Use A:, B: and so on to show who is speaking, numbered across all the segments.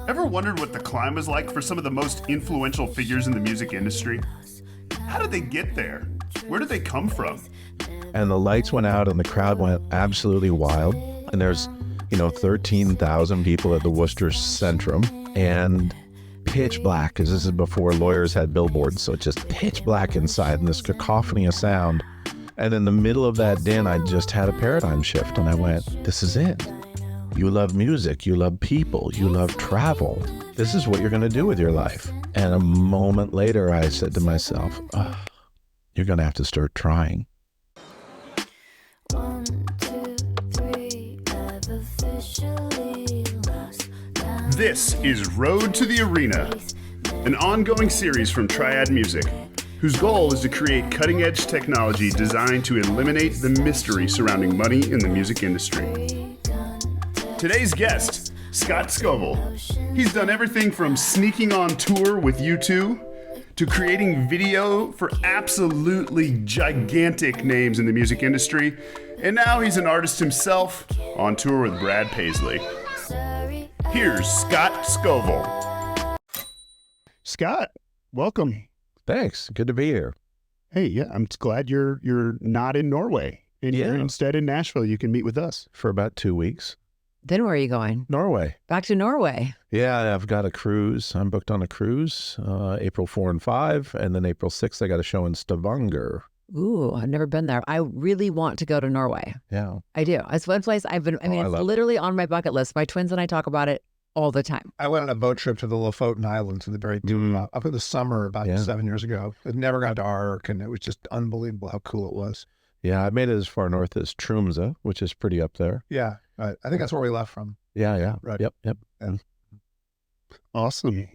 A: Ever wondered what the climb was like for some of the most influential figures in the music industry? How did they get there? Where did they come from?
B: And the lights went out and the crowd went absolutely wild. And there's, 13,000 people at the Worcester Centrum and pitch black, because this is before lawyers had billboards. So it's just pitch black inside and this cacophony of sound. And in the middle of that din, I just had a paradigm shift and I went, this is it. You love music, you love people, you love travel. This is what you're going to do with your life. And a moment later, I said to myself, you're going to have to start trying.
C: 1, 2, 3, I've officially lost count.
A: This is Road to the Arena, an ongoing series from Triad Music, whose goal is to create cutting-edge technology designed to eliminate the mystery surrounding money in the music industry. Today's guest, Scott Scovill. He's done everything from sneaking on tour with U2 to creating video for absolutely gigantic names in the music industry. And now he's an artist himself on tour with Brad Paisley. Here's Scott Scovill. Scott, welcome.
B: Thanks. Good to be here.
A: Hey, yeah, I'm glad you're not in Norway. And you're instead in Nashville. You can meet with us.
B: For about 2 weeks.
D: Then where are you going?
B: Norway.
D: Back to Norway.
B: Yeah, I've got a cruise. I'm booked on a cruise, April 4 and 5. And then April 6th, I got a show in Stavanger.
D: Ooh, I've never been there. I really want to go to Norway.
B: Yeah.
D: I do. It's one place it's literally on my bucket list. My twins and I talk about it all the time.
E: I went on a boat trip to the Lofoten Islands in the very up in the summer about 7 years ago. It never got to Ark, and it was just unbelievable how cool it was.
B: Yeah, I made it as far north as Tromsø, which is pretty up there.
E: Yeah, right. I think that's where we left from.
B: Yeah.
E: Right.
B: Yep.
E: Yeah.
A: Awesome.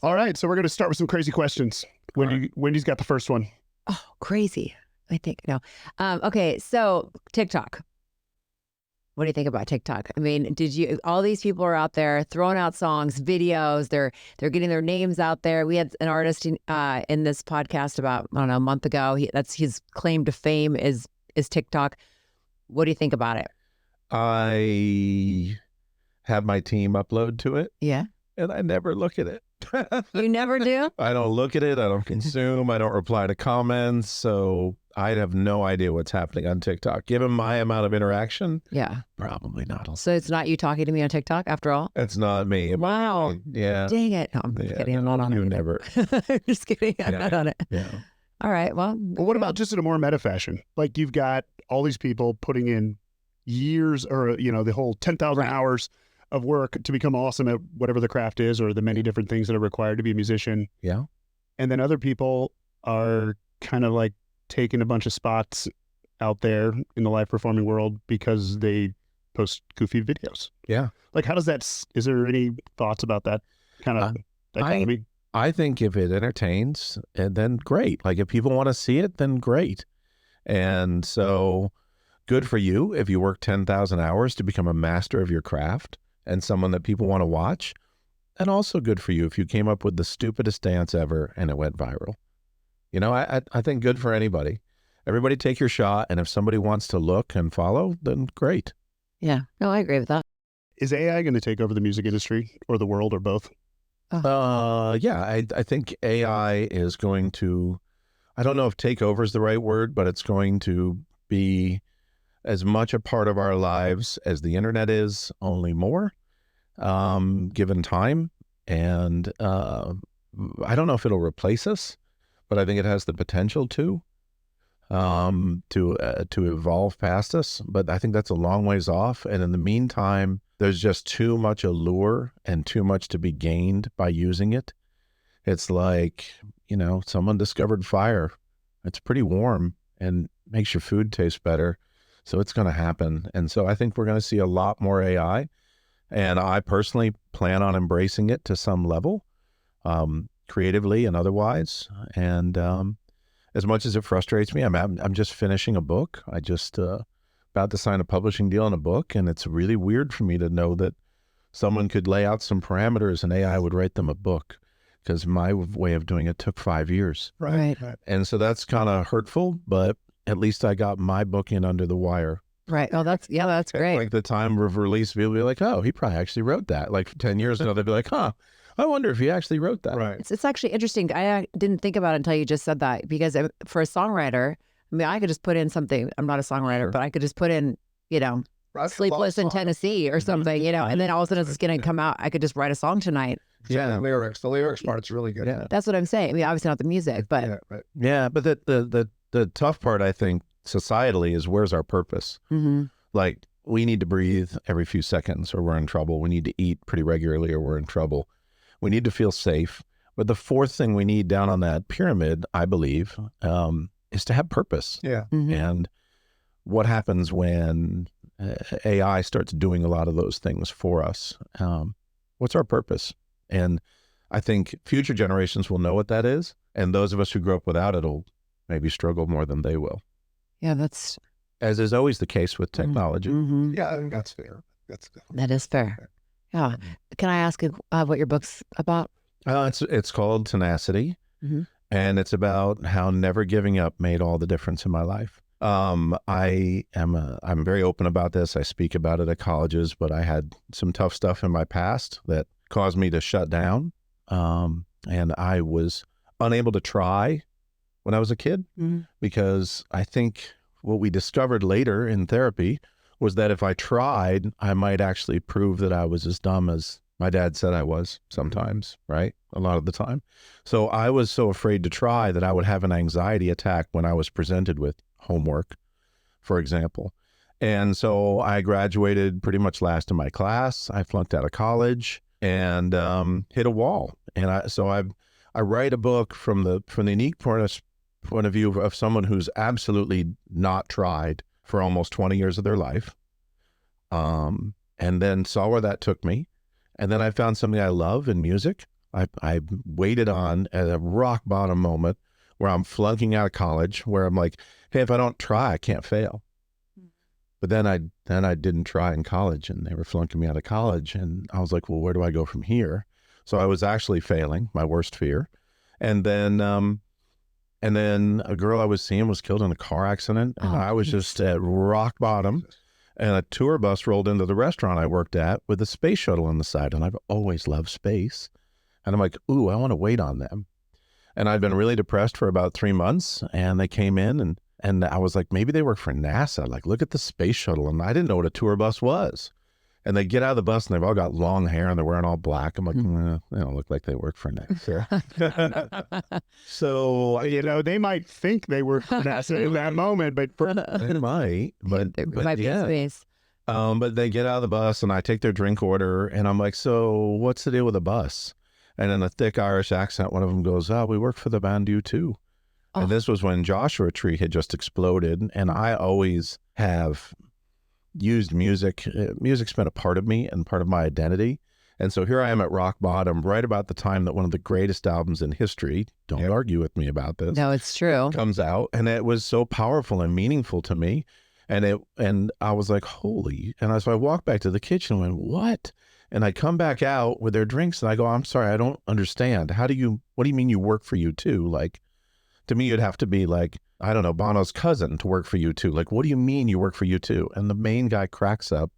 A: All right, so we're going to start with some crazy questions. Wendy's got the first one.
D: Oh, crazy. I think, no. Okay, so TikTok. What do you think about TikTok? I mean, all these people are out there throwing out songs, videos, they're getting their names out there. We had an artist in this podcast about, I don't know, a month ago. That's his claim to fame is TikTok. What do you think about it?
B: I have my team upload to it.
D: Yeah.
B: And I never look at it.
D: You never do?
B: I don't look at it. I don't consume. I don't reply to comments. So I have no idea what's happening on TikTok. Given my amount of interaction,
D: yeah,
B: probably not.
D: So it's not you talking to me on TikTok after all?
B: It's not me.
D: Wow.
B: Yeah.
D: Dang it. No, I'm kidding. I'm not on it.
B: You never.
D: I'm just kidding. I'm not on it.
B: Yeah.
D: All right. Well,
A: what about just in a more meta fashion? Like you've got all these people putting in years or, the whole 10,000 hours of work to become awesome at whatever the craft is or the many different things that are required to be a musician.
B: Yeah.
A: And then other people are kind of like taking a bunch of spots out there in the live performing world because they post goofy videos.
B: Yeah.
A: Like how does is there any thoughts about that kind of dichotomy?
B: I think if it entertains, then great. Like if people want to see it, then great. And so good for you if you work 10,000 hours to become a master of your craft and someone that people want to watch. And also good for you if you came up with the stupidest dance ever and it went viral. I think good for anybody. Everybody take your shot. And if somebody wants to look and follow, then great.
D: Yeah. No, I agree with that.
A: Is AI going to take over the music industry or the world or both?
B: Yeah, I think AI is going to, I don't know if take over is the right word, but it's going to be as much a part of our lives as the internet is, only more, given time. And I don't know if it'll replace us, but I think it has the potential to evolve past us. But I think that's a long ways off. And in the meantime, there's just too much allure and too much to be gained by using it. It's like, someone discovered fire. It's pretty warm and makes your food taste better. So it's going to happen. And so I think we're going to see a lot more AI. And I personally plan on embracing it to some level, creatively and otherwise. And as much as it frustrates me, I'm just finishing a book. I just about to sign a publishing deal on a book. And it's really weird for me to know that someone could lay out some parameters and AI would write them a book, because my way of doing it took 5 years.
D: Right.
B: And so that's kind of hurtful, but at least I got my book in under the wire.
D: Right. Oh, that's great.
B: Like the time of release, people will be like, oh, he probably actually wrote that. Like 10 years ago, they'd be like, huh, I wonder if he actually wrote that.
E: Right.
D: It's actually interesting. I didn't think about it until you just said that, because for a songwriter, I mean, I could just put in something. I'm not a songwriter, but I could just put in, Sleepless in Tennessee or something, and then all of a sudden it's going to come out. I could just write a song tonight.
B: Yeah.
E: The lyrics part's really good.
B: Yeah.
D: That's what I'm saying. I mean, obviously not the music, but
B: Yeah. But the tough part, I think, societally is where's our purpose?
D: Mhm.
B: Like, we need to breathe every few seconds or we're in trouble. We need to eat pretty regularly or we're in trouble. We need to feel safe. But the fourth thing we need down on that pyramid, I believe, is to have purpose.
E: Yeah.
D: Mhm.
B: And what happens when AI starts doing a lot of those things for us? What's our purpose? And I think future generations will know what that is. And those of us who grew up without it will maybe struggle more than they will,
D: Yeah, that's
B: as is always the case with technology.
D: mhm.
E: Yeah, I think that's fair.
D: That is fair. Yeah. Can I ask what your book's about?
B: It's called Tenacity,
D: Mhm.
B: and it's about how never giving up made all the difference in my life. I'm very open about this. I speak about it at colleges, but I had some tough stuff in my past that caused me to shut down. And I was unable to try when I was a kid,
D: Mhm.
B: because I think what we discovered later in therapy was that if I tried, I might actually prove that I was as dumb as my dad said I was sometimes, right? A lot of the time. So I was so afraid to try that I would have an anxiety attack when I was presented with homework, for example. And so I graduated pretty much last in my class. I flunked out of college and hit a wall. And I write a book from the unique point of view of someone who's absolutely not tried for almost 20 years of their life, and then saw where that took me. And then I found something I love in music. I waited on at a rock bottom moment where I'm flunking out of college, where I'm like, hey, if I don't try, I can't fail. But then I didn't try in college, and they were flunking me out of college. And I was like, well, where do I go from here? So I was actually failing, my worst fear. And then a girl I was seeing was killed in a car accident, and I was just at rock bottom. And a tour bus rolled into the restaurant I worked at with a space shuttle on the side. And I've always loved space. And I'm like, ooh, I want to wait on them. And I'd been really depressed for about 3 months. And they came in and I was like, maybe they work for NASA. Like, look at the space shuttle. And I didn't know what a tour bus was. And they get out of the bus and they've all got long hair and they're wearing all black. I'm like, they don't look like they work for NASA. So,
A: They might think they were for NASA in that moment, but
B: they might, but
D: might be
B: yeah.
D: space.
B: But they get out of the bus and I take their drink order and I'm like, so what's the deal with the bus? And in a thick Irish accent, one of them goes, oh, we work for the band U2.
D: Oh.
B: And this was when Joshua Tree had just exploded. And I always have used music. Music's been a part of me and part of my identity. And so here I am at rock bottom, right about the time that one of the greatest albums in history, don't argue with me about this,
D: No, it's true.
B: comes out. And it was so powerful and meaningful to me. And I was like, holy. And so I walked back to the kitchen and went, what? And I come back out with their drinks and I go, I'm sorry, I don't understand. What do you mean you work for U2? Like, to me, you'd have to be like, I don't know, Bono's cousin to work for U2. Like, what do you mean you work for U2? And the main guy cracks up.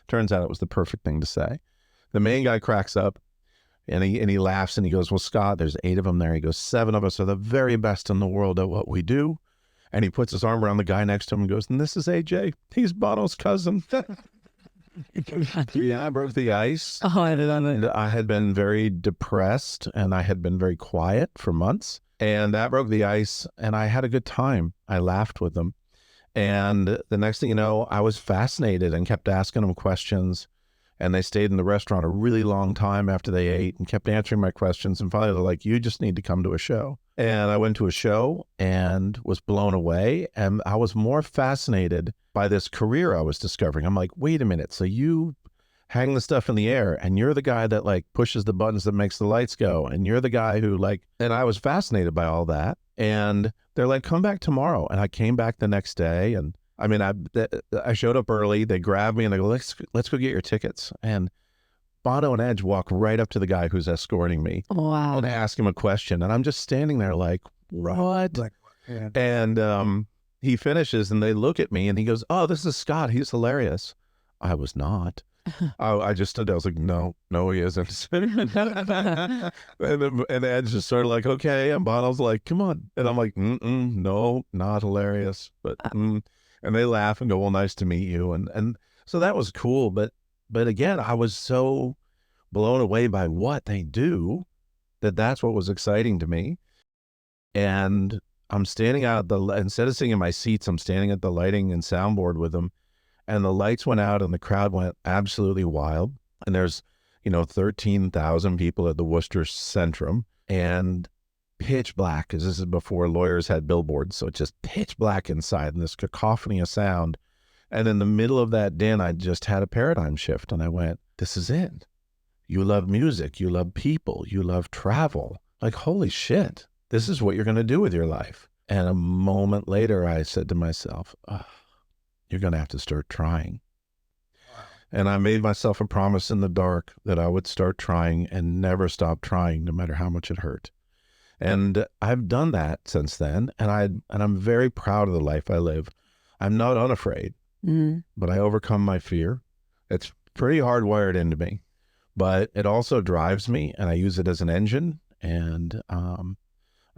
B: Turns out it was the perfect thing to say. The main guy cracks up and he laughs and he goes, well, Scott, there's 8 of them there. He goes, 7 of us are the very best in the world at what we do. And he puts his arm around the guy next to him and goes, and this is AJ. He's Bono's cousin. Yeah, I broke the ice.
D: Oh, I did on it.
B: And I had been very depressed and I had been very quiet for months. And that broke the ice and I had a good time. I laughed with them. And the next thing you know, I was fascinated and kept asking them questions. And they stayed in the restaurant a really long time after they ate and kept answering my questions. And finally, they're like, you just need to come to a show. And I went to a show and was blown away. And I was more fascinated by this career I was discovering. I'm like, wait a minute. So you hang the stuff in the air and you're the guy that like pushes the buttons that makes the lights go. And you're the guy who like, and I was fascinated by all that. And they're like, come back tomorrow. And I came back the next day. And I mean, I showed up early. They grabbed me and they go, let's go get your tickets. And Bono and Edge walk right up to the guy who's escorting me.
D: Wow.
B: And I ask him a question. And I'm just standing there like, what?
E: Like, yeah.
B: And he finishes and they look at me and he goes, "Oh, this is Scott. He's hilarious." I was not. I just stood there. I was like, no, he isn't. And Ed's just sort of like, okay. And Bono's like, come on. And I'm like, no, not hilarious. But and they laugh and go, well, nice to meet you. And so that was cool. But again, I was so blown away by what they do that's what was exciting to me. And I'm standing out instead of sitting in my seats, I'm standing at the lighting and soundboard with them. And the lights went out and the crowd went absolutely wild. And there's, 13,000 people at the Worcester Centrum and pitch black, because this is before lawyers had billboards. So it's just pitch black inside and this cacophony of sound. And in the middle of that din, I just had a paradigm shift. And I went, this is it. You love music. You love people. You love travel. Like, holy shit, this is what you're going to do with your life. And a moment later, I said to myself, you're going to have to start trying. Wow. And I made myself a promise in the dark that I would start trying and never stop trying, no matter how much it hurt. And I've done that since then. And I'm very proud of the life I live. I'm not unafraid, but I overcome my fear. It's pretty hardwired into me, but it also drives me and I use it as an engine. And I'm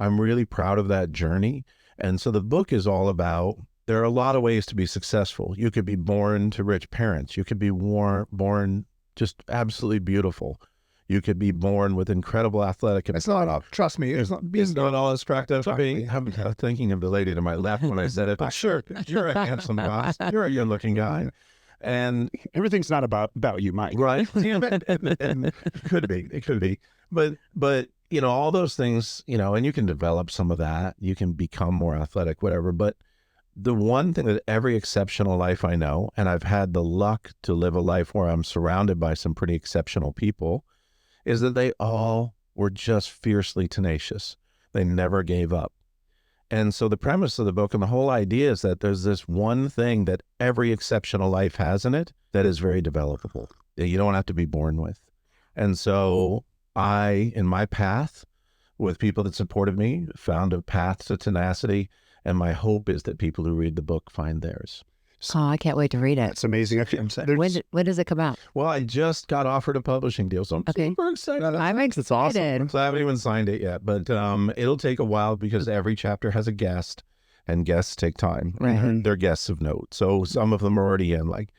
B: really proud of that journey. And so the book is all about, there are a lot of ways to be successful. You could be born to rich parents. You could be born just absolutely beautiful. You could be born with incredible athletic.
E: It's not all, trust me, it's
B: not all attractive. I'm thinking of the lady to my left when I said it, but sure, you're a handsome guy. You're a good looking guy. And
A: everything's not about you, Mike.
B: Right. And it could be. But all those things, and you can develop some of that. You can become more athletic, whatever. But the one thing that every exceptional life I know, and I've had the luck to live a life where I'm surrounded by some pretty exceptional people, is that they all were just fiercely tenacious. They never gave up. And so the premise of the book and the whole idea is that there's this one thing that every exceptional life has in it that is very developable, that you don't have to be born with. And so I, in my path, with people that supported me, found a path to tenacity. And my hope is that people who read the book find theirs.
D: Oh, I can't wait to read it.
A: It's amazing.
D: When does it come out?
B: Well, I just got offered a publishing deal, so I'm super excited.
D: I'm excited.
A: It's awesome.
B: So I haven't even signed it yet, but it'll take a while because every chapter has a guest, and guests take time.
D: Right.
B: They're guests of note. So some of them are already in, like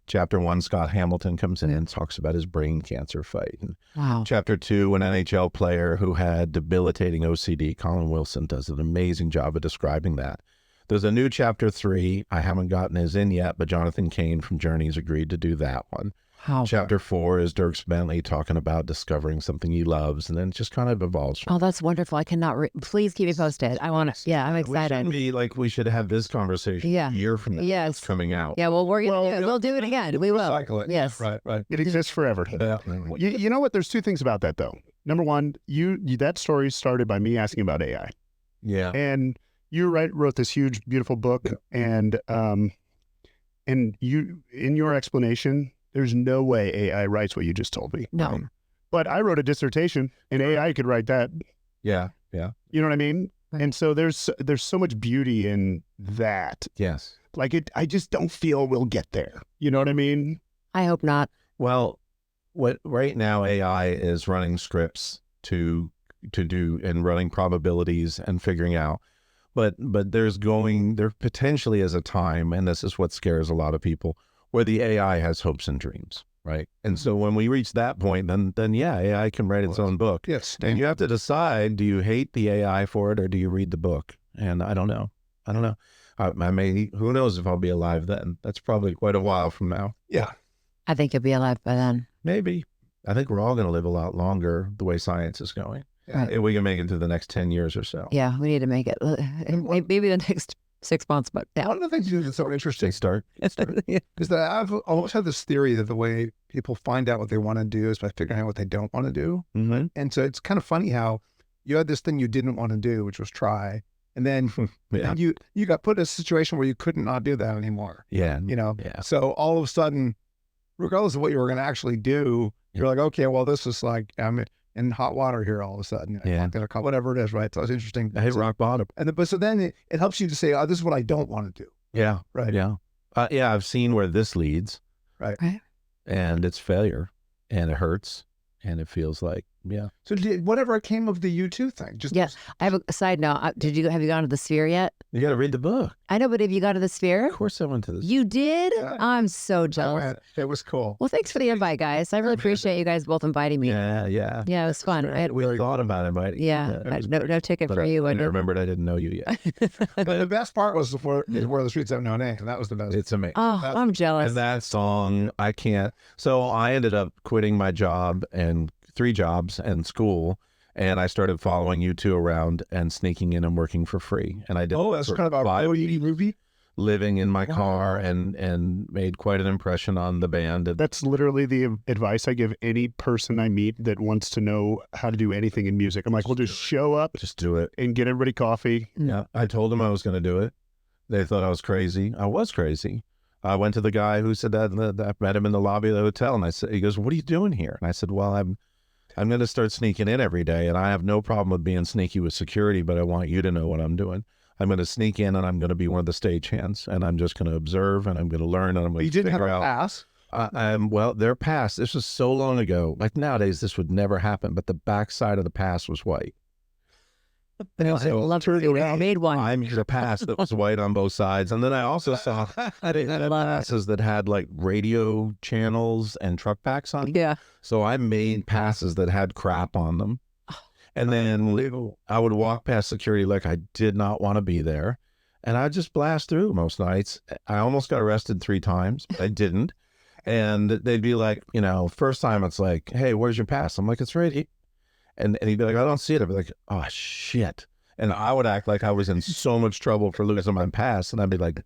B: Chapter 1, Scott Hamilton comes in and talks about his brain cancer fight. And
D: wow.
B: Chapter 2, an NHL player who had debilitating OCD, Colin Wilson, does an amazing job of describing that. There's a new Chapter 3. I haven't gotten his in yet, but Jonathan Cain from Journey's agreed to do that one.
D: Wow.
B: Chapter 4 is Dirk Bentley talking about discovering something he loves, and then it just kind of evolves.
D: Oh, that's wonderful. I cannot please keep me posted. I want to, I'm excited.
B: We should have this conversation a year from now.
D: Yes.
B: It's coming out.
D: Yeah, well, we'll do it again. We will.
E: Cycle it.
D: Yes.
E: Right.
A: It exists forever.
E: Yeah.
A: You know what? There's two things about that, though. Number one, that story started by me asking about AI.
B: Yeah.
A: And you wrote this huge, beautiful book, and you, in your explanation, there's no way AI writes what you just told me.
D: No.
A: But I wrote a dissertation, and AI could write that.
B: Yeah.
A: You know what I mean? Right. And so there's so much beauty in that.
B: Yes.
A: Like I just don't feel we'll get there. You know what I mean?
D: I hope not.
B: Well, right now AI is running scripts to do and running probabilities and figuring out. But there potentially is a time, and this is what scares a lot of people, where the AI has hopes and dreams, right? And so when we reach that point, then AI can write its own book.
E: Yes.
B: And you have to decide, do you hate the AI for it or do you read the book? And I don't know. Who knows if I'll be alive then? That's probably quite a while from now.
E: Yeah.
D: I think you'll be alive by then.
B: Maybe. I think we're all going to live a lot longer the way science is going.
D: Right.
B: If we can make it to the next 10 years or so.
D: Yeah, we need to make it. Maybe the next 6 months, but yeah.
E: One of the things that's so interesting
B: Is
E: is that I've always had this theory that the way people find out what they want to do is by figuring out what they don't want to do.
B: Mm-hmm.
E: And so it's kind of funny how you had this thing you didn't want to do, which was try. And then and you got put in a situation where you couldn't not do that anymore.
B: Yeah.
E: Yeah. So all of a sudden, regardless of what you were going to actually do, you're like, okay, well, this is like, in hot water here all of a sudden.
B: Yeah.
E: Whatever it is, right? So it's interesting.
B: I hit rock bottom.
E: And then, but so then it helps you to say, oh, this is what I don't want to do.
B: Yeah.
E: Right.
B: Yeah. Yeah. I've seen where this leads.
E: Right.
B: And it's failure, and it hurts, and it feels like, yeah.
E: So whatever came of the U2 thing? Just
D: Yeah. I have a side note. Have you gone to the Sphere yet?
B: You got to read the book.
D: I know, but have you gone to the Sphere?
B: Of course I went to this.
D: You did?
E: Yeah.
D: I'm so jealous.
E: It was cool.
D: Well, thanks for the invite, guys. I really appreciate you guys both inviting me.
B: Yeah. Yeah.
D: Yeah, it was fun.
B: We thought about inviting.
D: No ticket
B: But
D: for you.
B: I
D: I
B: remembered I didn't know you yet.
E: But the best part was where the streets have no name. And that was the best.
B: It's amazing.
D: Oh, I'm jealous.
B: And that song, I can't. So I ended up quitting my job and 3 jobs and school, and I started following U2 around and sneaking in and working for free. And I did.
E: That's kind of a Bowie movie.
B: Living in my car and made quite an impression on the band.
A: That's literally the advice I give any person I meet that wants to know how to do anything in music. I'm like, well, just show up,
B: Just do it.
A: and get everybody coffee.
B: Yeah, I told them I was going to do it. They thought I was crazy. I was crazy. I went to the guy who said that I met him in the lobby of the hotel, and he goes, "What are you doing here?" And I said, "Well, I'm going to start sneaking in every day, and I have no problem with being sneaky with security, but I want you to know what I'm doing. I'm going to sneak in, and I'm going to be one of the stagehands, and I'm just going to observe, and I'm going to learn, and I'm going to
E: You didn't have
B: figure
E: a
B: out."
E: pass.
B: Well, their pass. This was so long ago. Like nowadays, this would never happen. But the backside of the pass was white.
D: I love it. Made one.
B: I made a pass that was white on both sides, and then I also saw passes that had like radio channels and truck backs on.
D: Yeah.
B: So I made passes that had crap on them, and then I would walk past security like I did not want to be there, and I'd just blast through most nights. I almost got arrested 3 times, but I didn't. And they'd be like, first time it's like, "Hey, where's your pass?" I'm like, "It's right here." And he'd be like, "I don't see it." I'd be like, "Oh, shit." And I would act like I was in so much trouble for losing my pass. And I'd be like,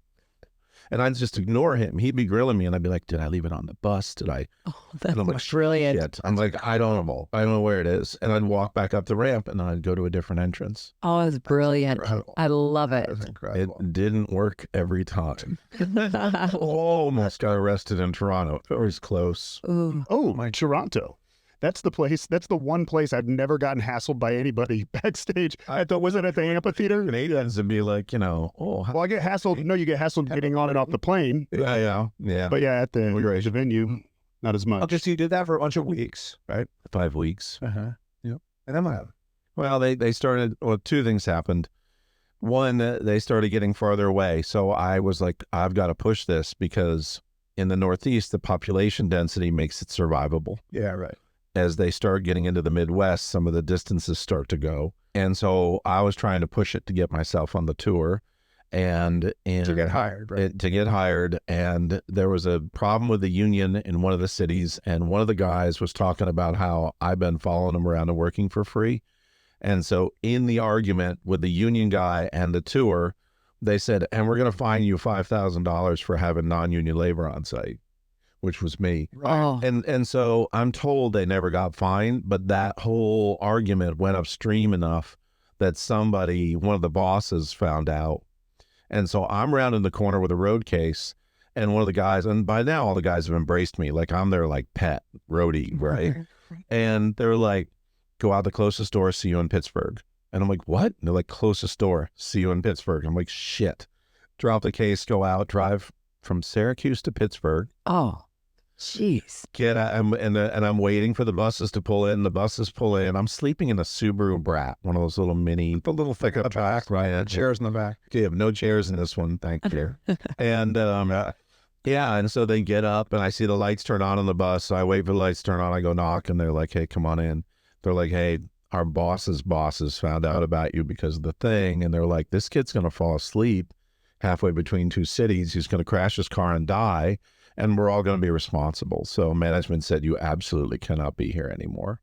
B: and I'd just ignore him. He'd be grilling me. And I'd be like, "Did I leave it on the bus? Did I?"
D: Oh, that's
B: and I'm like,
D: brilliant.
B: "Shit." I'm like, I don't know where it is. And I'd walk back up the ramp, and then I'd go to a different entrance.
D: Oh, it's brilliant.
E: Incredible.
D: I love it.
E: That's incredible.
B: It didn't work every time. Almost got arrested in Toronto. It was close.
D: Ooh.
A: Oh, Toronto. That's the place. That's the one place I've never gotten hassled by anybody backstage. Was it at the amphitheater?
B: Canadians would be like,
A: Well, I get hassled. No, you get hassled getting on and off the plane.
B: yeah.
A: But yeah, at the venue, not as much.
E: Okay, so you did that for a bunch of weeks, right?
B: 5 weeks.
E: Uh-huh. Yep. And then what happened?
B: Well, they started, 2 things happened. One, they started getting farther away. So I was like, I've got to push this because in the Northeast, the population density makes it survivable.
E: Yeah, right.
B: As they start getting into the Midwest, some of the distances start to go. And so I was trying to push it to get myself on the tour and
E: To get hired, right?
B: to get hired. And there was a problem with the union in one of the cities. And one of the guys was talking about how I've been following him around and working for free. And so in the argument with the union guy and the tour, they said, "And we're going to fine you $5,000 for having non-union labor on site," which was me.
D: Oh,
B: And so I'm told they never got fined, but that whole argument went upstream enough that one of the bosses found out. And so I'm rounding the corner with a road case, and one of the guys, and by now all the guys have embraced me. Like I'm their like pet roadie, right? And they're like, "Go out the closest door, see you in Pittsburgh." And I'm like, "What?" And they're like, "Closest door, see you in Pittsburgh." I'm like, "Shit." Drop the case, go out, drive from Syracuse to Pittsburgh.
D: oh, jeez.
B: Get out, and I'm waiting for the buses to pull in. The buses pull in. I'm sleeping in a Subaru Brat, one of those little mini,
E: The little pickup
B: back, right?
E: chairs in the back.
B: Okay, you have no chairs in this one, thank you. And yeah, and so they get up, and I see the lights turn on the bus. So I wait for the lights to turn on. I go knock, and they're like, "Hey, come on in." They're like, "Hey, our boss's bosses found out about you because of the thing," and they're like, "This kid's gonna fall asleep halfway between 2 cities. He's gonna crash his car and die, and we're all gonna be responsible." So management said, "You absolutely cannot be here anymore."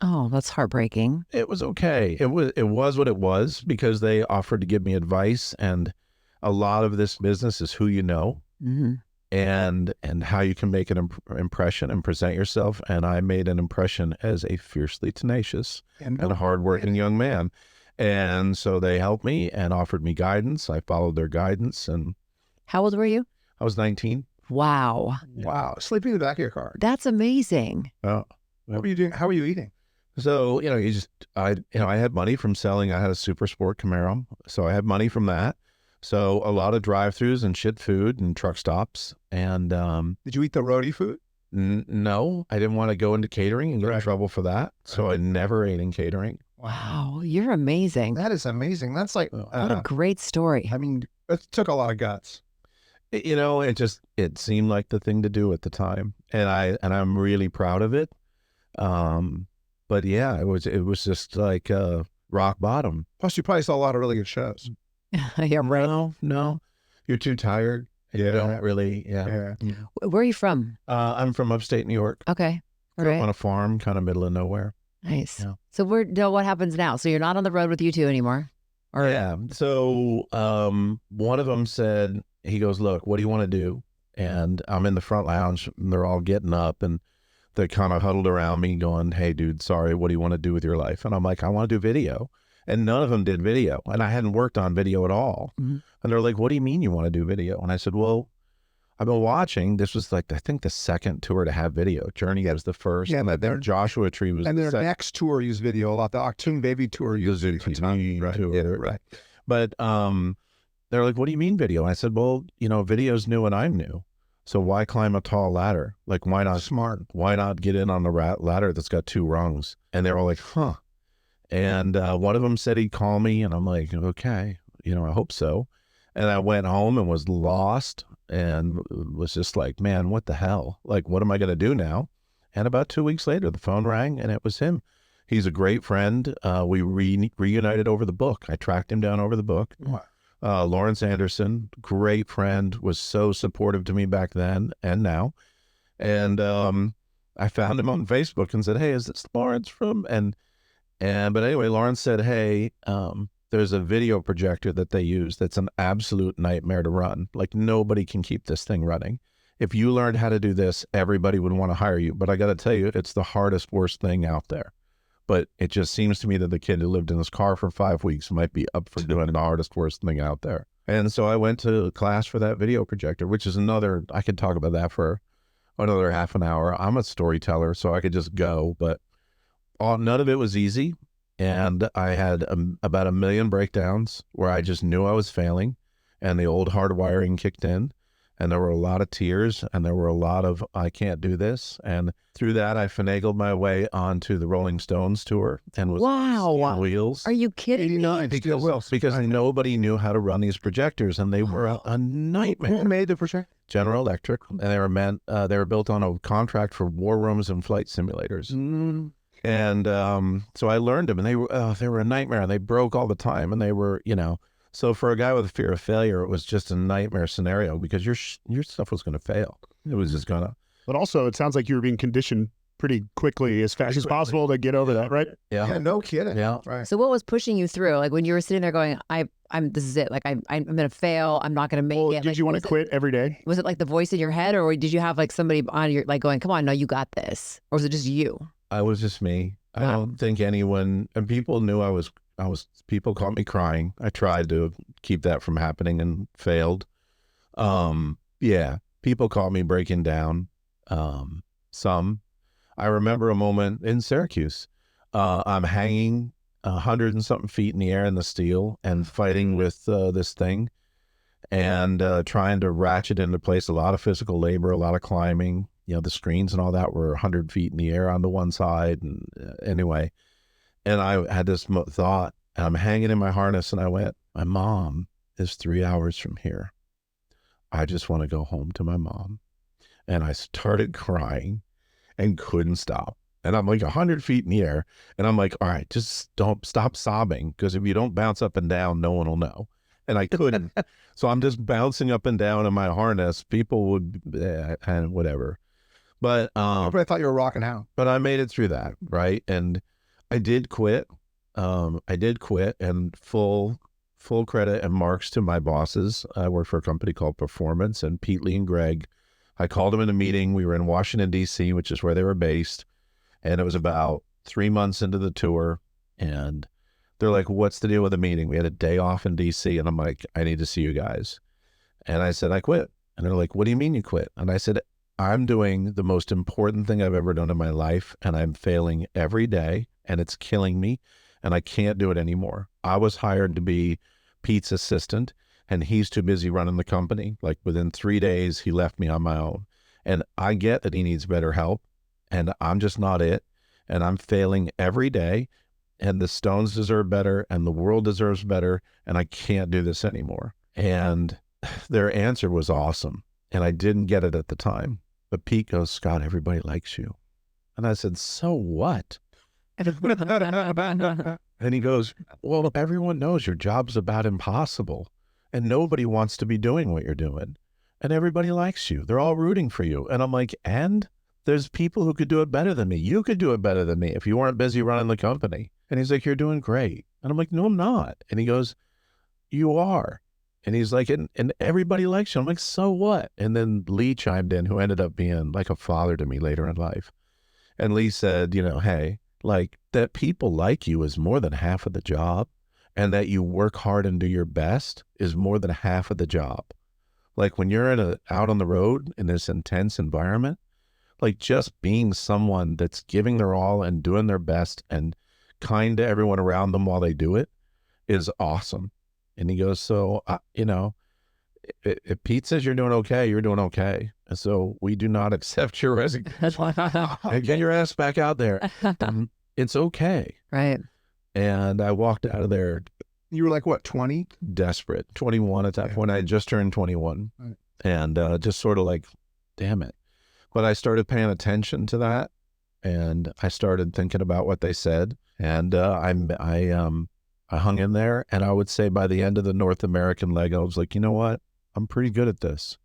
D: Oh, that's heartbreaking.
B: It was okay. It was what it was because they offered to give me advice, and a lot of this business is who you know.
D: Mm-hmm.
B: And how you can make an impression and present yourself. And I made an impression as a fiercely tenacious and hardworking young man. And so they helped me and offered me guidance. I followed their guidance, and
D: How old were you?
B: I was 19.
D: Wow.
E: Wow. Sleeping in the back of your car.
D: That's amazing.
B: Oh,
E: What were you doing? How were you eating?
B: So, I had money from selling. I had a Super Sport Camaro. So I had money from that. So a lot of drive-throughs and shit food and truck stops. And
E: Did you eat the roadie food?
B: no, I didn't want to go into catering and get in
E: Right.
B: trouble for that. So I never ate in catering.
D: Wow, you're amazing.
E: That is amazing. That's like,
D: What a great story.
E: I mean, it took a lot of guts.
B: It seemed like the thing to do at the time. And I'm really proud of it. But yeah, it was just like rock bottom.
E: Plus, you probably saw a lot of really good shows.
D: Yeah, right.
B: No, you're too tired. You don't really, yeah.
D: Where are you from?
B: I'm from upstate New York.
D: Okay. All
B: Grew up
D: right.
B: on a farm, kind of middle of nowhere.
D: Nice.
B: Yeah.
D: So what happens now? So you're not on the road with U2 anymore? Or
B: Yeah. So one of them said, he goes, look, what do you want to do? And I'm in the front lounge and they're all getting up and they kind of huddled around me going, hey, dude, sorry, what do you want to do with your life? And I'm like, I want to do video. And none of them did video. And I hadn't worked on video at all.
D: Mhm.
B: And they're like, what do you mean you want to do video? And I said, well, I've been watching. This was like, I think the second tour to have video. Journey was the first.
E: Yeah, but
B: Then Joshua Tree was
E: And
B: the
E: their
B: second.
E: next tour used video a lot. The Octoon Baby tour used video.
B: Right.
E: Tour. Right.
B: But they're like, what do you mean video? And I said, well, video's new and I'm new. So why climb a tall ladder? Like, why not?
E: Smart.
B: Why not get in on the ladder that's got 2 rungs? And they're all like, huh. And one of them said he'd call me. And I'm like, okay, I hope so. And I went home and was lost and was just like, man, what the hell? Like, what am I going to do now? And about 2 weeks later, the phone rang and it was him. He's a great friend. We reunited over the book. I tracked him down over the book.
E: Wow.
B: Lawrence Anderson, great friend, was so supportive to me back then and now. And I found him on Facebook and said, hey, is this Lawrence from? But anyway, Lawrence said, hey, there's a video projector that they use that's an absolute nightmare to run. Like, nobody can keep this thing running. If you learned how to do this, everybody would want to hire you. But I got to tell you, it's the hardest, worst thing out there. But it just seems to me that the kid who lived in his car for 5 weeks might be up for doing the hardest, worst thing out there. And so I went to class for that video projector, which is I could talk about that for another half an hour. I'm a storyteller, so I could just go, but none of it was easy. And I had about 1 million breakdowns where I just knew I was failing and the old hardwiring kicked in. And there were a lot of tears and there were a lot of, I can't do this. And through that, I finagled my way onto the Rolling Stones tour and was on wheels.
D: Are you kidding me?
E: 89 Steel Wheels.
B: Because nobody knew how to run these projectors and they were a nightmare.
E: Who made the projector?
B: General Electric. And they were built on a contract for war rooms and flight simulators. And so I learned them and they were a nightmare and they broke all the time and they were, so for a guy with a fear of failure, it was just a nightmare scenario because your stuff was going to fail. It was just going to.
A: But also, it sounds like you were being conditioned pretty quickly, as fast as possible to get over that, right?
E: Yeah, no kidding.
B: Yeah.
E: Right.
D: So what was pushing you through? Like when you were sitting there going, this is it. Like I'm going to fail. I'm not going to make
A: Well,
D: it.
A: did
D: Like,
A: you want to quit every day?
D: Was it like the voice in your head, or did you have like somebody on your like going, come on, no, you got this, or was it just you?
B: I was just me. I
D: Wow.
B: don't think anyone, and people knew people caught me crying. I tried to keep that from happening and failed. Yeah, people caught me breaking down. Some. I remember a moment in Syracuse. I'm hanging 100 and something feet in the air in the steel and fighting with this thing and trying to ratchet into place. A lot of physical labor, a lot of climbing. The screens and all that were 100 feet in the air on the one side. And anyway, and I had this thought, and I'm hanging in my harness, and I went, my mom is 3 hours from here. I just want to go home to my mom. And I started crying and couldn't stop. And I'm like 100 feet in the air. And I'm like, all right, just don't stop sobbing. Because if you don't bounce up and down, no one will know. And I couldn't. So I'm just bouncing up and down in my harness. People would, and whatever. But
E: I thought you were rocking out.
B: But I made it through that, right? And I did quit. And full credit and marks to my bosses. I worked for a company called Performance, and Pete, Lee, and Greg. I called them in a meeting. We were in Washington, D.C., which is where they were based. And it was about 3 months into the tour. And they're like, what's the deal with the meeting? We had a day off in D.C. And I'm like, I need to see you guys. And I said, I quit. And they're like, what do you mean you quit? And I said, I'm doing the most important thing I've ever done in my life, and I'm failing every day, and it's killing me, and I can't do it anymore. I was hired to be Pete's assistant, and he's too busy running the company. Like within 3 days, he left me on my own. And I get that he needs better help, and I'm just not it. And I'm failing every day, and the Stones deserve better, and the world deserves better, and I can't do this anymore. And their answer was awesome, and I didn't get it at the time. But Pete goes, Scott, everybody likes you. And I said, so what? And he goes, well, everyone knows your job's about impossible, and nobody wants to be doing what you're doing. And everybody likes you. They're all rooting for you. And I'm like, and there's people who could do it better than me. You could do it better than me if you weren't busy running the company. And he's like, you're doing great. And I'm like, no, I'm not. And he goes, you are. And he's like, and everybody likes you. I'm like, so what? And then Lee chimed in, who ended up being like a father to me later in life. And Lee said, you know, hey, like that people like you is more than half of the job. And that you work hard and do your best is more than half of the job. Like when you're out on the road in this intense environment, like just being someone that's giving their all and doing their best and kind to everyone around them while they do it is awesome. And he goes, so, you know, if Pete says you're doing okay, you're doing okay. And so we do not accept your resignation. Get your ass back out there. It's okay.
D: Right.
B: And I walked out of there.
E: You were like, what, 20?
B: Desperate. 21 at that point. I had just turned 21.
E: Right.
B: And just sort of like, damn it. But I started paying attention to that. And I started thinking about what they said. And I hung in there. And I would say by the end of the North American leg, I was like, you know what? I'm pretty good at this.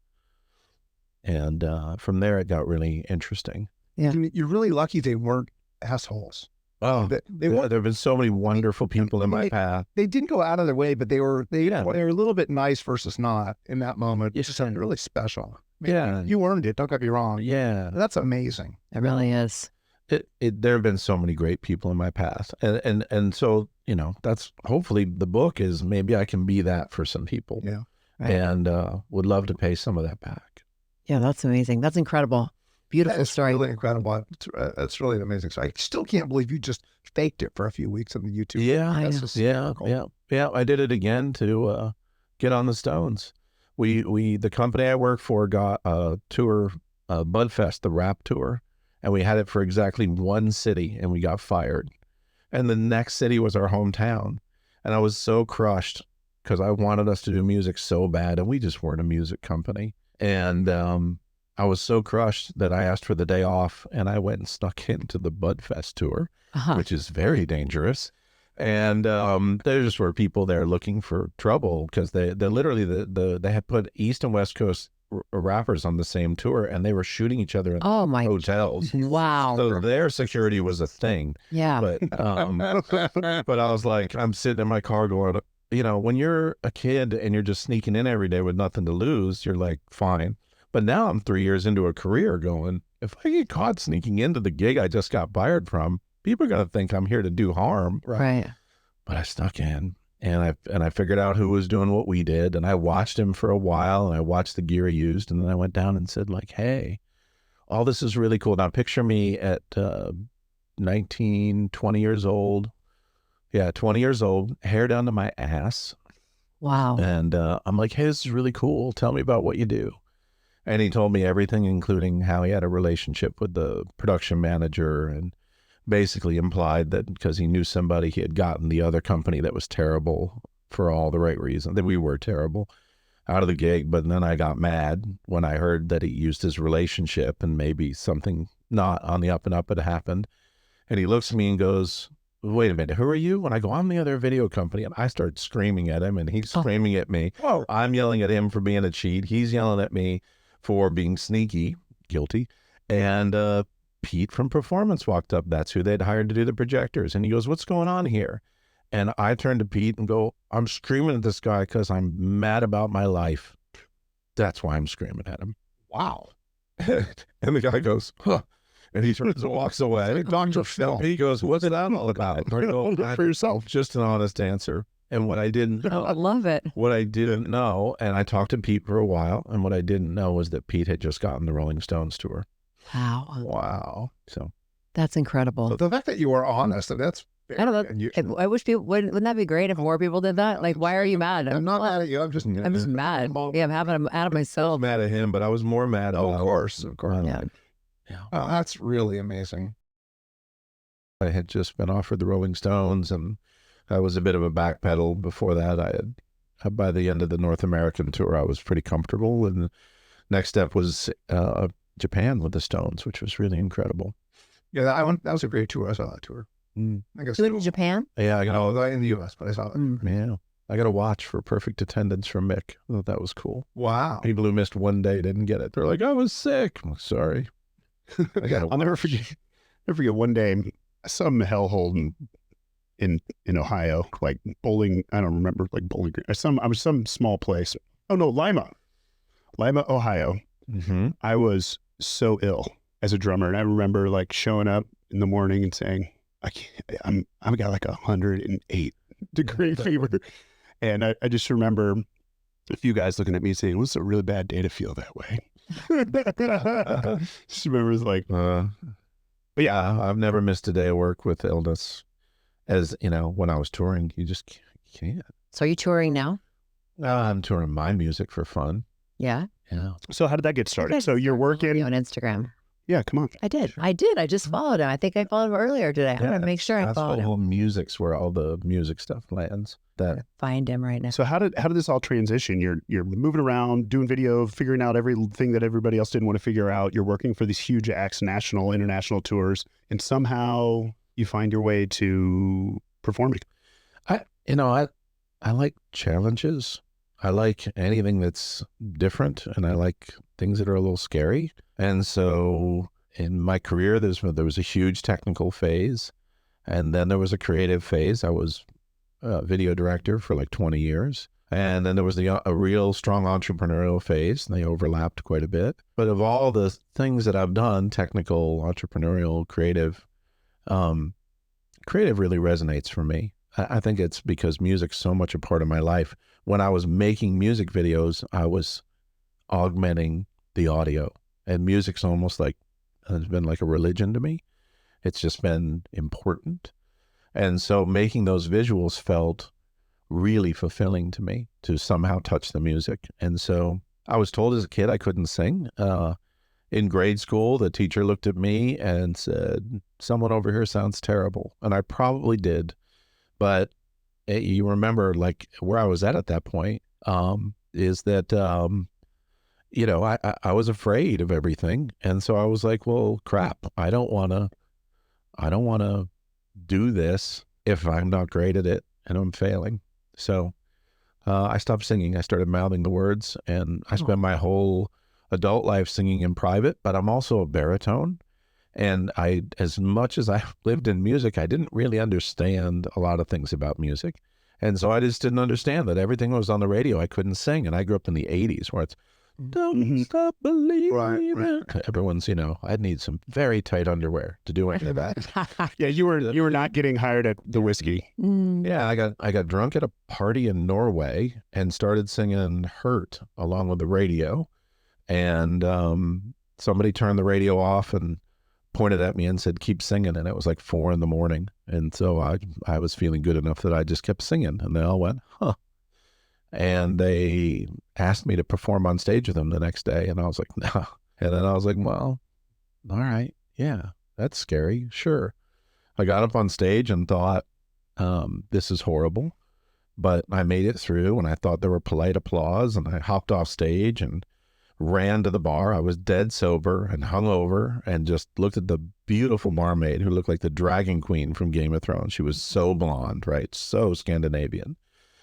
B: And from there, it got really interesting.
D: Yeah.
E: You're really lucky they weren't assholes.
B: Oh, there have been so many wonderful people in my path.
E: They didn't go out of their way, but they were
B: Yeah.
E: they were a little bit nice versus not in that moment.
B: Yeah.
E: It's just something really special. I mean,
B: Yeah.
E: you earned it. Don't get me wrong.
B: Yeah.
E: That's amazing.
D: It really is.
B: There have been so many great people in my path. And so, you know, that's hopefully the book is maybe I can be that for some people.
E: Yeah.
D: Right.
B: And would love to pay some of that back.
D: Yeah, that's amazing. That's incredible. Beautiful
E: That's
D: story.
E: really incredible. It's really an amazing story. I still can't believe you just faked it for a few weeks on the YouTube.
B: Yeah.
D: I
E: That's
D: know.
E: just
B: Yeah.
E: cool.
B: Yeah. I did it again to get on the Stones. The company I work for got a tour, Budfest, the rap tour, and we had it for exactly one city and we got fired. And the next city was our hometown. And I was so crushed because I wanted us to do music so bad and we just weren't a music company. And I was so crushed that I asked for the day off and I went and snuck into the Budfest tour, which is very dangerous. And there just were people there looking for trouble because they literally they had put East and West Coast rappers on the same tour and they were shooting each other in
D: Oh my.
B: hotels.
D: Wow.
B: So their security was a thing.
D: Yeah.
B: But I was like, I'm sitting in my car going, you know, when you're a kid and you're just sneaking in every day with nothing to lose, you're like, fine. But now I'm 3 years into a career going, if I get caught sneaking into the gig I just got fired from, people are going to think I'm here to do harm.
D: Right.
B: But I snuck in and I figured out who was doing what we did. And I watched him for a while and I watched the gear he used. And then I went down and said like, hey, all this is really cool. Now picture me at 19, 20 years old. Yeah, 20 years old, hair down to my ass.
D: Wow.
B: And I'm like, hey, this is really cool. Tell me about what you do. And he told me everything, including how he had a relationship with the production manager and basically implied that because he knew somebody, he had gotten the other company that was terrible for all the right reasons, that we were terrible, out of the gig. But then I got mad when I heard that he used his relationship and maybe something not on the up and up had happened. And he looks at me and goes, wait a minute, who are you? When I go, I'm the other video company. And I start screaming at him and he's screaming at me.
E: Whoa.
B: I'm yelling at him for being a cheat. He's yelling at me for being sneaky, guilty. And Pete from Performance walked up. That's who they'd hired to do the projectors. And he goes, what's going on here? And I turned to Pete and go, I'm screaming at this guy because I'm mad about my life. That's why I'm screaming at him.
E: Wow.
B: And the guy goes, huh. And he turns and walks away.
E: Dr. Phil.
B: He goes, what's that all about? I go,
E: For yourself.
B: just an honest answer. And what I didn't know,
D: I love it.
B: and I talked to Pete for a while, and what I didn't know was that Pete had just gotten the Rolling Stones tour.
D: Wow.
E: Wow.
B: So
D: That's incredible.
E: So the fact that you were honest, that's
D: I don't
E: very
D: know.
E: unusual.
D: I wish people wouldn't that be great if more people did that? Like, why are you mad?
E: I'm not mad at you. I'm just
D: mad. Yeah, I'm having out of myself.
B: mad at him, but I was more mad.
E: Oh, of course.
D: Yeah.
E: Oh, that's really amazing.
B: I had just been offered the Rolling Stones, and I was a bit of a backpedal before that. I had, by the end of the North American tour, I was pretty comfortable. And the next step was Japan with the Stones, which was really incredible.
E: Yeah, that was a great tour. I saw that tour. I guess
D: You went to Japan?
B: Yeah, I got
E: no, in the U.S., but I saw it.
B: yeah, I got a watch for perfect attendance from Mick. I thought that was cool.
E: Wow.
B: People who missed one day didn't get it. They're like, I was sick. I'm like, sorry. I got
A: I'll never forget one day, some hellhole in Ohio, like bowling. I don't remember, like bowling. I was some small place. Oh no, Lima, Ohio. I was so ill as a drummer, and I remember like showing up in the morning and saying, I've got like 108-degree fever, and I just remember a few guys looking at me saying, "Well, it's a really bad day to feel that way." Just remember, it's like,
B: but yeah, I've never missed a day of work with illness. As you know, when I was touring, you just can't.
D: So are you touring now?
B: I'm touring my music for fun.
D: Yeah.
B: Yeah.
A: so how did that get started? So you're working.
D: On Instagram.
A: Yeah, come on.
D: I did. I just followed him. I think I followed him earlier today. I'm going to make sure I followed him.
B: Whole music's where all the music stuff lands. That
D: Find him right now.
A: So how did this all transition? You're moving around, doing video, figuring out everything that everybody else didn't want to figure out. You're working for these huge acts, national, international tours, and somehow you find your way to performing.
B: I like challenges. I like anything that's different, and I like things that are a little scary. And so in my career, there was a huge technical phase, and then there was a creative phase. I was a video director for like 20 years. And then there was a real strong entrepreneurial phase, and they overlapped quite a bit. But of all the things that I've done, technical, entrepreneurial, creative really resonates for me. I think it's because music's so much a part of my life. When I was making music videos, I was augmenting the audio, and music's almost like, has been like a religion to me. It's just been important. And so making those visuals felt really fulfilling to me, to somehow touch the music. And so I was told as a kid I couldn't sing. In grade school, the teacher looked at me and said, "Someone over here sounds terrible." And I probably did. But you remember, like, where I was at that point, is that, I was afraid of everything. And so I was like, well, crap, I don't want to do this if I'm not great at it and I'm failing. So I stopped singing. I started mouthing the words, and I spent my whole adult life singing in private, but I'm also a baritone. And as much as I lived in music, I didn't really understand a lot of things about music. And so I just didn't understand that everything was on the radio. I couldn't sing. And I grew up in the 80s where it's, don't stop believing.
E: Right.
B: Everyone's, I'd need some very tight underwear to do any of that.
A: Yeah, you were not getting hired at the whiskey.
B: Yeah, I got drunk at a party in Norway and started singing Hurt along with the radio. And somebody turned the radio off and pointed at me and said, "Keep singing." And it was like 4 a.m. And so I was feeling good enough that I just kept singing, and they all went, huh. And they asked me to perform on stage with them the next day. And I was like, no. And then I was like, well, all right. Yeah, that's scary. Sure. I got up on stage and thought, this is horrible, but I made it through, and I thought there were polite applause, and I hopped off stage and ran to the bar. I was dead sober and hungover, and just looked at the beautiful barmaid who looked like the dragon queen from Game of Thrones. She was so blonde, right? So Scandinavian.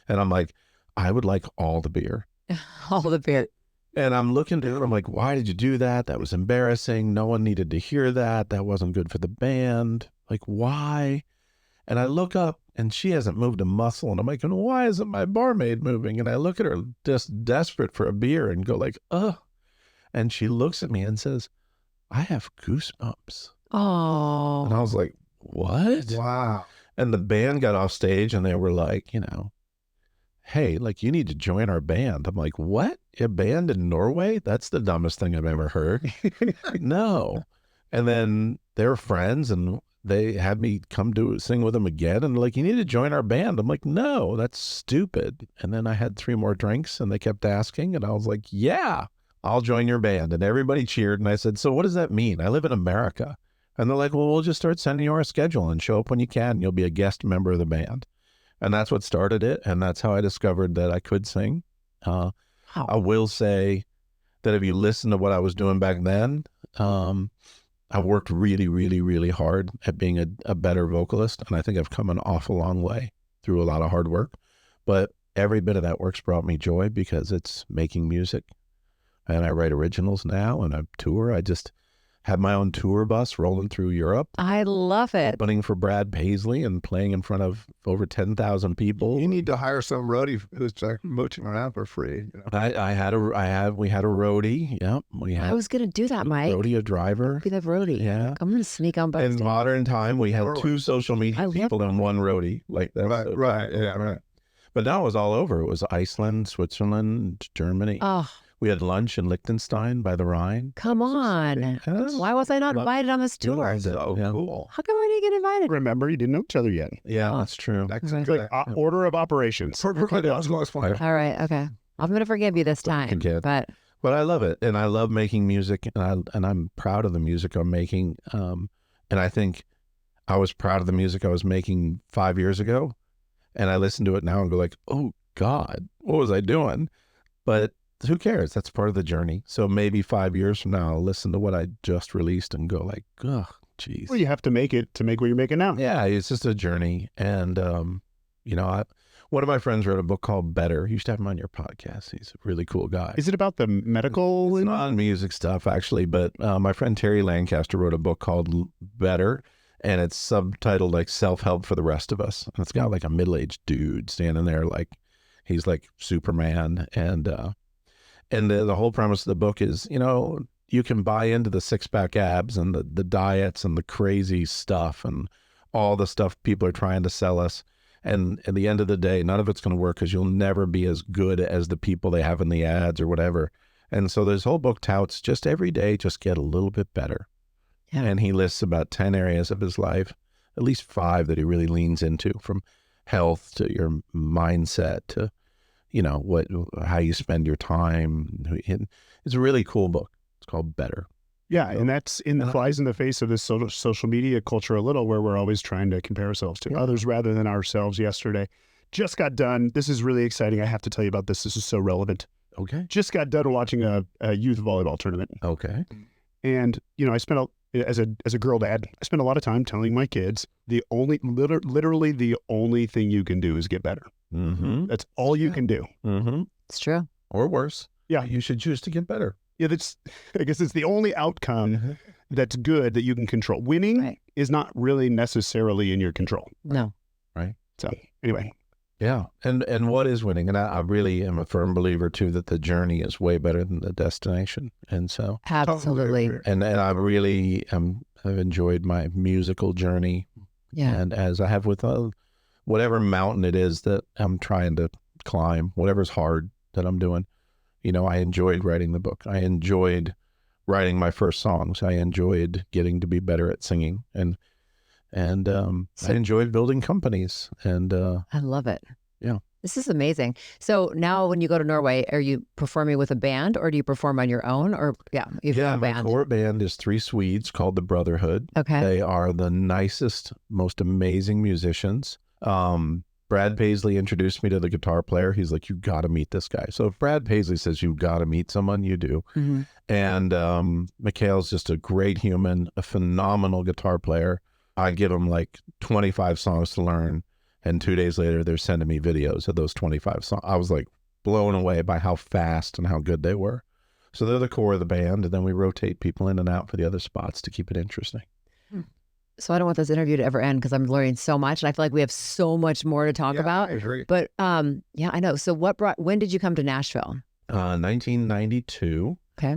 B: And I'm like, I would like all the beer.
D: All the beer.
B: And I'm looking to it. I'm like, why did you do that? That was embarrassing. No one needed to hear that. That wasn't good for the band. Like, why? And I look up, and she hasn't moved a muscle. And I'm like, and why isn't my barmaid moving? And I look at her just desperate for a beer and go like, ugh. And she looks at me and says, I have goosebumps.
D: Oh.
B: And I was like, what?
E: Wow.
B: And the band got off stage, and they were like, hey, like, you need to join our band. I'm like, what? A band in Norway? That's the dumbest thing I've ever heard. No. And then they were friends, and they had me come sing with them again. And like, you need to join our band. I'm like, no, that's stupid. And then I had 3 more drinks, and they kept asking. And I was like, yeah, I'll join your band. And everybody cheered. And I said, so what does that mean? I live in America. And they're like, well, we'll just start sending you our schedule and show up when you can. You'll be a guest member of the band. And that's what started it. And that's how I discovered that I could sing. I will say that if you listen to what I was doing back then, I worked really, really, really hard at being a better vocalist. And I think I've come an awful long way through a lot of hard work. But every bit of that work's brought me joy because it's making music. And I write originals now, and I tour. I just have my own tour bus rolling through Europe.
D: I love it.
B: Opening for Brad Paisley and playing in front of over 10,000 people.
E: You need to hire some roadie who's like mooching around for free. You know?
B: We had a roadie. Yeah, we had.
D: I was going to do that, Mike.
B: Roadie, a driver.
D: Be the roadie.
B: Yeah.
D: I'm going to sneak on backstage.
B: In modern time, we had 2 social media people and 1 roadie. Like that.
E: Right. Yeah. Right.
B: But now it was all over. It was Iceland, Switzerland, Germany.
D: Oh.
B: We had lunch in Liechtenstein by the Rhine.
D: Come on. Why was I not invited on this tour?
E: So cool.
D: How come I didn't get invited?
A: Remember, you didn't know each other yet.
B: Yeah, that's true.
E: That's
A: Like order of operations.
D: All right. Okay. I'm going to forgive you this time.
B: Kid.
D: But
B: I love it, and I love making music, and I'm proud of the music I'm making. And I think I was proud of the music I was making 5 years ago, and I listen to it now and go like, oh God, what was I doing? But who cares? That's part of the journey. So maybe 5 years from now, I'll listen to what I just released and go like, oh, geez.
A: Well, you have to make it to make what you're making now.
B: Yeah, it's just a journey. And, one of my friends wrote a book called Better. You should have him on your podcast. He's a really cool guy.
A: Is it about the medical?
B: It's not music stuff, actually, but my friend Terry Lancaster wrote a book called Better, and it's subtitled like Self-Help for the Rest of Us. And it's got like a middle-aged dude standing there like he's like Superman. And the whole premise of the book is, you can buy into the 6-pack abs and the diets and the crazy stuff and all the stuff people are trying to sell us. And at the end of the day, none of it's going to work because you'll never be as good as the people they have in the ads or whatever. And so this whole book touts just every day, just get a little bit better. Yeah. And he lists about 10 areas of his life, at least 5 that he really leans into, from health to your mindset to, how you spend your time. It's a really cool book. It's called Better.
A: Yeah, and that's flies in the face of this social media culture a little, where we're always trying to compare ourselves to others rather than ourselves. Yesterday, just got done. This is really exciting. I have to tell you about this. This is so relevant.
B: Okay.
A: Just got done watching a youth volleyball tournament.
B: Okay.
A: And I spent as a girl dad, I spent a lot of time telling my kids literally the only thing you can do is get better.
B: Mm-hmm.
A: That's all you can do.
B: Mm-hmm.
D: it's true.
B: Or worse.
A: Yeah,
B: you should choose to get better.
A: Yeah, I guess it's the only outcome that's good that you can control. Winning is not really necessarily in your control.
D: No.
B: Right.
A: So anyway.
B: Yeah. And what is winning? And I really am a firm believer too that the journey is way better than the destination. And so
D: Absolutely.
B: And I really have enjoyed my musical journey.
D: Yeah.
B: And as I have with whatever mountain it is that I'm trying to climb, whatever's hard that I'm doing. I enjoyed writing the book. I enjoyed writing my first songs. I enjoyed getting to be better at singing, and I enjoyed building companies. And
D: I love it.
B: Yeah,
D: this is amazing. So now, when you go to Norway, are you performing with a band, or do you perform on your own? Or you've got a band.
B: My core band is 3 Swedes called the Brotherhood.
D: Okay,
B: they are the nicest, most amazing musicians. Brad Paisley introduced me to the guitar player. He's like, you got to meet this guy. So if Brad Paisley says you got to meet someone, you do.
D: Mm-hmm.
B: And Mikhail's just a great human, a phenomenal guitar player. I give him like 25 songs to learn, and 2 days later, they're sending me videos of those 25 songs. I was like blown away by how fast and how good they were. So they're the core of the band, and then we rotate people in and out for the other spots to keep it interesting.
D: So I don't want this interview to ever end because I'm learning so much, and I feel like we have so much more to talk about.
E: I agree.
D: But I know. So when did you come to Nashville?
B: 1992.
D: Okay.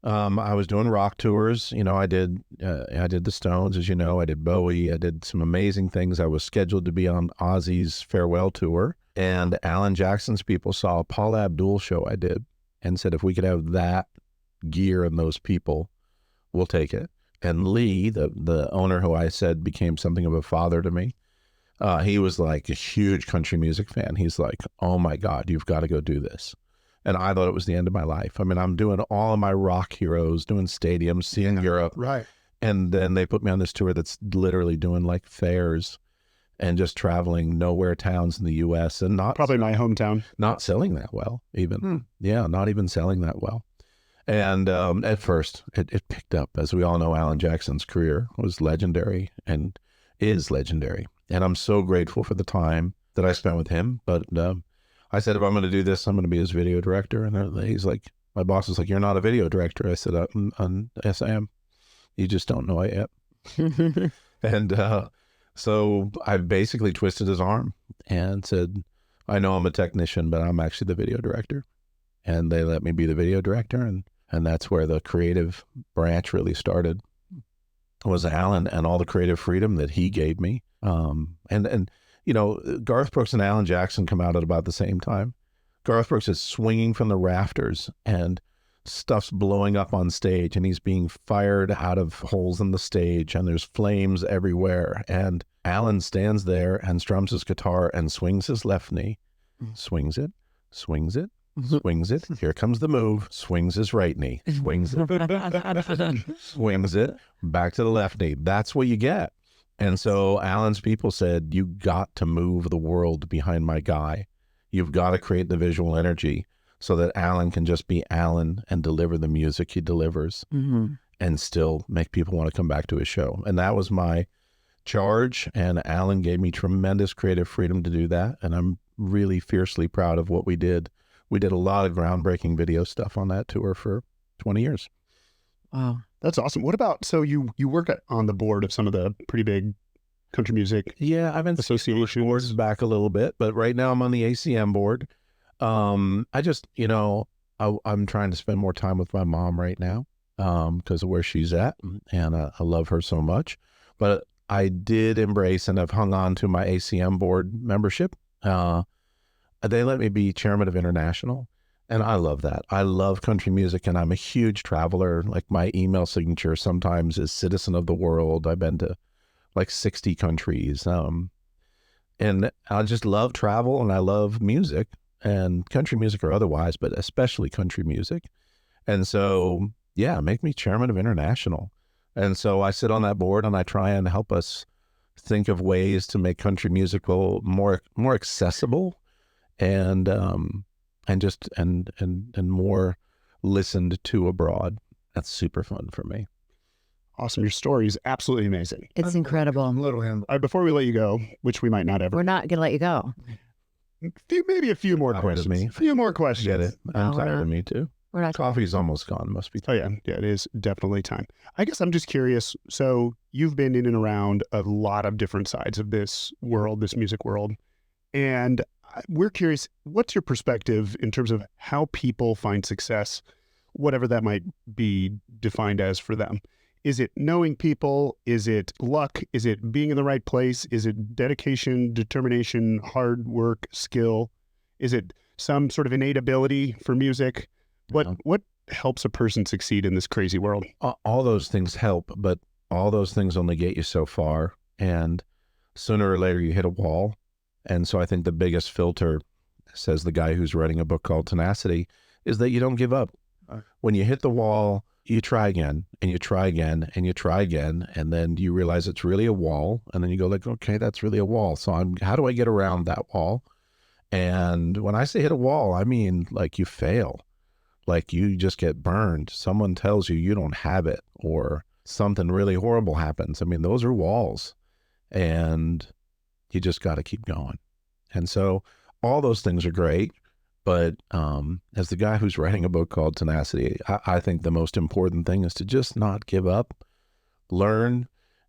B: I was doing rock tours. I did the Stones, as you know. I did Bowie. I did some amazing things. I was scheduled to be on Ozzy's farewell tour, and Alan Jackson's people saw a Paula Abdul show I did and said, if we could have that gear and those people, we'll take it. And Lee, the owner who I said became something of a father to me, he was like a huge country music fan. He's like, oh my God, you've got to go do this. And I thought it was the end of my life. I mean, I'm doing all of my rock heroes, doing stadiums, seeing Europe.
E: Right.
B: And then they put me on this tour that's literally doing like fairs and just traveling nowhere towns in the U.S. and
A: Probably my hometown.
B: not selling that well even. Yeah, not even selling that well. And at first it picked up. As we all know, Alan Jackson's career was legendary and is legendary. And I'm so grateful for the time that I spent with him. But I said, if I'm going to do this, I'm going to be his video director. And he's like, my boss was like, you're not a video director. I said, yes, I am. You just don't know it yet. And so I basically twisted his arm and said, I know I'm a technician, but I'm actually the video director. And they let me be the video director. And that's where the creative branch really started, was Alan and all the creative freedom that he gave me. And you know, Garth Brooks and Alan Jackson come out at about the same time. Garth Brooks is swinging from the rafters and stuff's blowing up on stage and he's being fired out of holes in the stage and there's flames everywhere. And Alan stands there and strums his guitar and swings his left knee, swings it, swings it, swings it. Here comes the move. Swings his right knee. Swings it. Swings it. Back to the left knee. That's what you get. And so Alan's people said, you got to move the world behind my guy. You've got to create the visual energy so that Alan can just be Alan and deliver the music he delivers and still make people want to come back to his show. And that was my charge. And Alan gave me tremendous creative freedom to do that. And I'm really fiercely proud of what we did. We did a lot of groundbreaking video stuff on that tour for 20 years.
D: Wow.
A: That's awesome. What about, so you work on the board of some of the pretty big country music
B: Yeah, I've been
A: associations.
B: boards back a little bit, but right now I'm on the ACM board. I just, you know, I'm trying to spend more time with my mom right now because of where she's at. And I love her so much. But I did embrace and have hung on to my ACM board membership. They let me be chairman of international. And I love that. I love country music and I'm a huge traveler. Like my email signature sometimes is citizen of the world. I've been to like 60 countries. And I just love travel and I love music and country music or otherwise, but especially country music. And so, yeah, make me chairman of international. And so I sit on that board and I try and help us think of ways to make country musical more accessible and more listened to abroad. That's super fun for me.
A: Awesome. Your story is absolutely amazing.
D: It's incredible.
E: I'm a little handle.
A: Before we let you go, which we might not ever,
D: We're not going to let you go.
A: maybe a few more
B: Tired of
A: questions.
B: me.
A: A few more questions.
B: Get it? I'm
D: No, we're
B: tired
D: not.
B: of me too.
D: We're not.
B: Coffee's almost gone. Must be.
A: Oh yeah, it is definitely time. I guess I'm just curious. So you've been in and around a lot of different sides of this world, this music world, and we're curious. What's your perspective in terms of how people find success, whatever that might be defined as for them? Is it knowing people? Is it luck? Is it being in the right place? Is it dedication, determination, hard work, skill? Is it some sort of innate ability for music? What helps a person succeed in this crazy world?
B: All those things help, but all those things only get you so far. And sooner or later you hit a wall. And so I think the biggest filter, says the guy who's writing a book called Tenacity, is that you don't give up. When you hit the wall, you try again and you try again and you try again. And then you realize it's really a wall. And then you go like, okay, that's really a wall. So how do I get around that wall? And when I say hit a wall, I mean like you fail. Like you just get burned. Someone tells you you don't have it or something really horrible happens. I mean, those are walls and you just got to keep going. And so all those things are great. But as the guy who's writing a book called Tenacity, I think the most important thing is to just not give up, learn,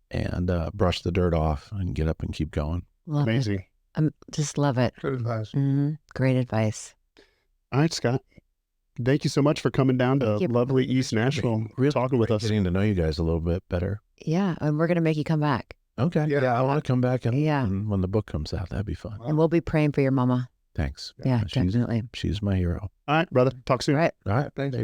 B: and brush the dirt off and get up and keep going.
D: Love
A: Amazing.
D: it. Just love it.
E: Good advice.
D: Great advice.
A: All right, Scott. Thank you so much for coming down to
D: Thank you.
A: lovely East Nashville,
B: Really
A: talking with us.
B: Getting to know you guys a little bit better.
D: Yeah. And we're going to make you come back.
B: Okay.
E: Yeah.
B: I want to come back and
D: Yeah.
B: and when the book comes out. That'd be fun.
D: And we'll be praying for your mama.
B: Thanks.
D: Yeah,
B: She's
D: definitely.
B: she's my hero.
A: All right, brother. Talk soon.
D: All right.
B: All right. Thanks.